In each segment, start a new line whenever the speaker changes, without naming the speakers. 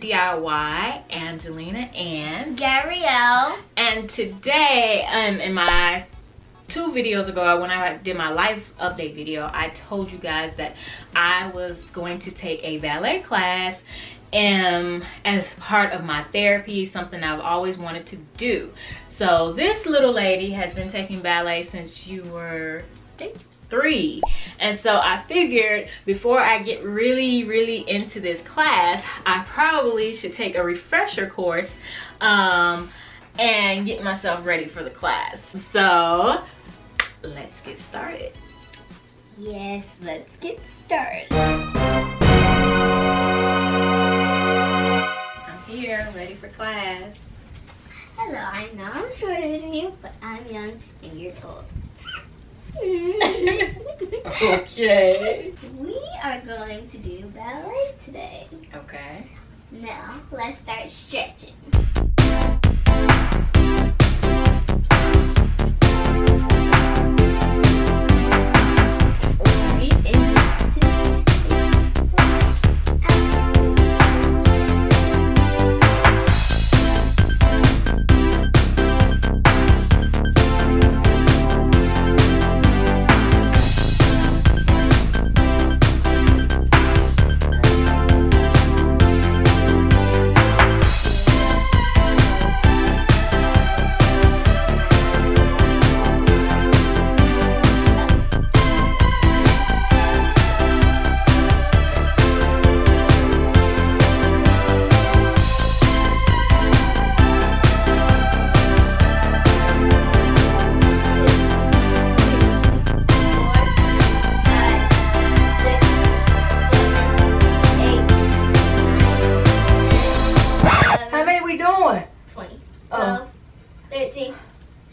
DIY, Angelina and
Gabrielle.
And today, in my 2 videos ago, when I did my life update video, I told you guys that I was going to take a ballet class as part of my therapy, something I've always wanted to do. So this little lady has been taking ballet since you were, I think, 3. And so I figured before I get really into this class, I probably should take a refresher course and get myself ready for the class. So let's get started.
Yes, let's get started.
I'm here, ready for class.
Hello, I know I'm shorter than you, but I'm young and you're tall.
Okay.
We are going to do ballet today.
Okay.
Now, let's start stretching.
How many we doing?
20,
Oh.
12, 13,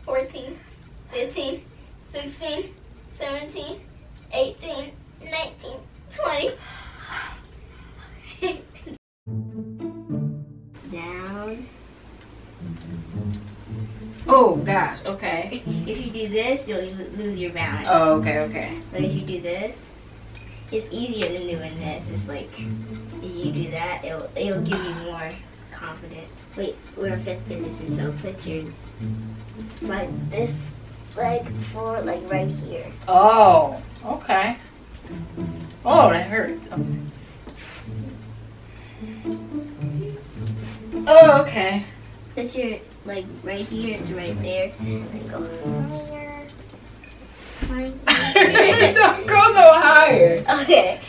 14, 15, 16, 17, 18, 19, 20. Down.
Oh gosh, okay.
If you do this, you'll lose your balance.
Oh, okay.
So if you do this, it's easier than doing this. It's like, if you do that, it'll give you more confidence. Wait, we're in 5th position, so put your slide this leg forward, like right here.
Oh, okay. Oh, that hurts. Okay. Oh, okay.
Put your leg right here to right there, and go higher.
Don't go no higher.
Okay.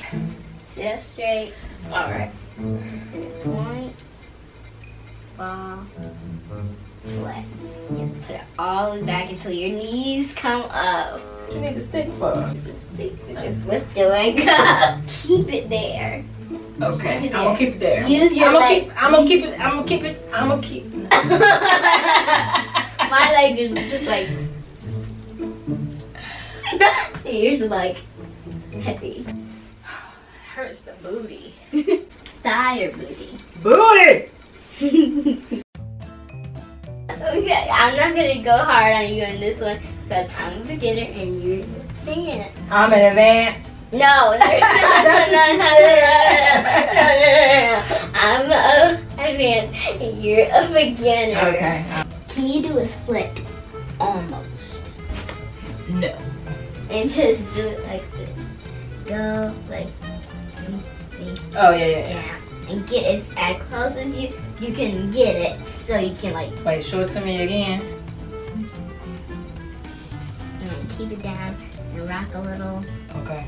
Sit up straight.
All right.
And point. Ball. Flex. And put it all the way back until your knees come up.
What you need a stick for?
Just lift your leg up. Keep it there.
Okay,
Keep it
I'm gonna keep it there.
Use your leg.
I'm gonna keep it.
My leg is just like. Yours is like heavy.
Hurts the booty.
Thigh or booty?
Booty.
Okay, I'm not gonna go hard on you on this one because I'm a beginner and you're advanced.
I'm in advance.
No, no. I'm advanced and you're a beginner.
Okay.
Can you do a split? Almost.
No.
And just do it like this. Go like me.
Oh yeah.
Down. And get as close as you can get it, so you can like.
Wait, show it to me again.
And keep it down and rock a little.
Okay.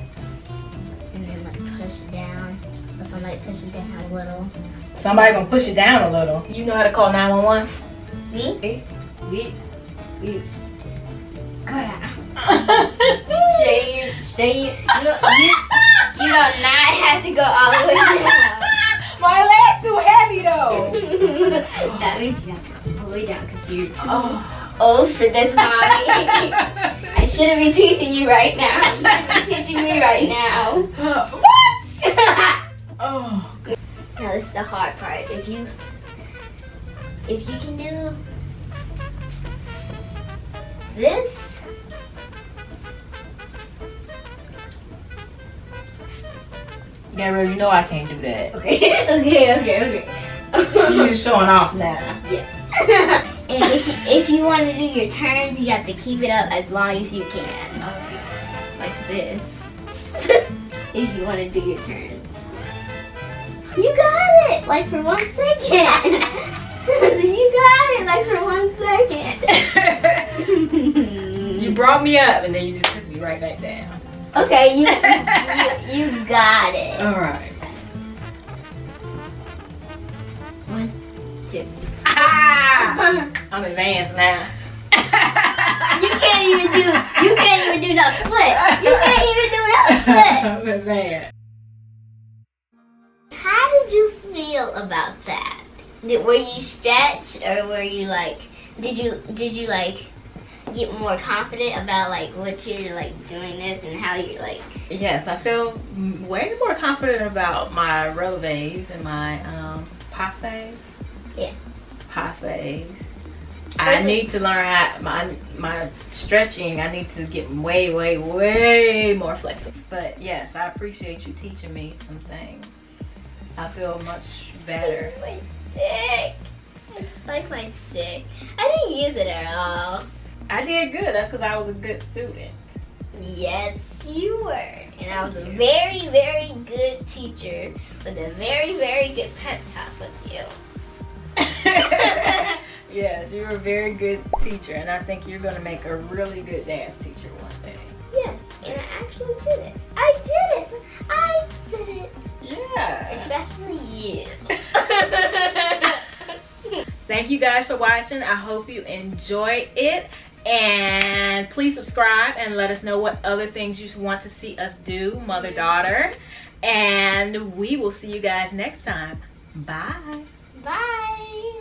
And then like push it down. Let somebody push it down a little.
Somebody gonna push it down a little. You know how to call 911?
Me? We. Go down. Stay. You do not have to go all the way down.
My leg's too heavy though.
That means you have to go all the way down because you're too old for this, mommy. I shouldn't be teaching you right now. You should be teaching me right now.
What? Oh.
Now this is the hard part. If you can do this.
Gabrielle, you know I can't do that.
Okay.
You're just showing off now.
Yes. And if you want to do your turns, you have to keep it up as long as you can.
Okay.
Like this. If you want to do your turns. You got it! Like for 1 second. You got it like for 1 second.
You brought me up and then you just took me right back down.
Okay, you got it.
Alright.
1, 2.
Ah! I'm advanced now.
You can't even do no split. You can't even do no split.
I'm advanced.
How did you feel about that? Were you stretched, or were you like, did you like get more confident about like what you're like doing this and how you're like?
Yes, I feel way more confident about my releves and my passes.
Yeah.
Passes. I need to learn how my stretching. I need to get way more flexible. But yes, I appreciate you teaching me some things. I feel much better.
My stick. I just like my stick. I didn't use it at all.
I did good. That's because I was a good student.
Yes, you were. And I was a very good teacher with a very good pep talk with you.
Yes, you're a very good teacher, and I think you're going to make a really good dance teacher one day.
Yes, and I actually did it. I did it.
Yeah.
Especially you.
Thank you guys for watching. I hope you enjoyed it. And please subscribe and let us know what other things you want to see us do, mother-daughter. And we will see you guys next time. Bye.
Bye.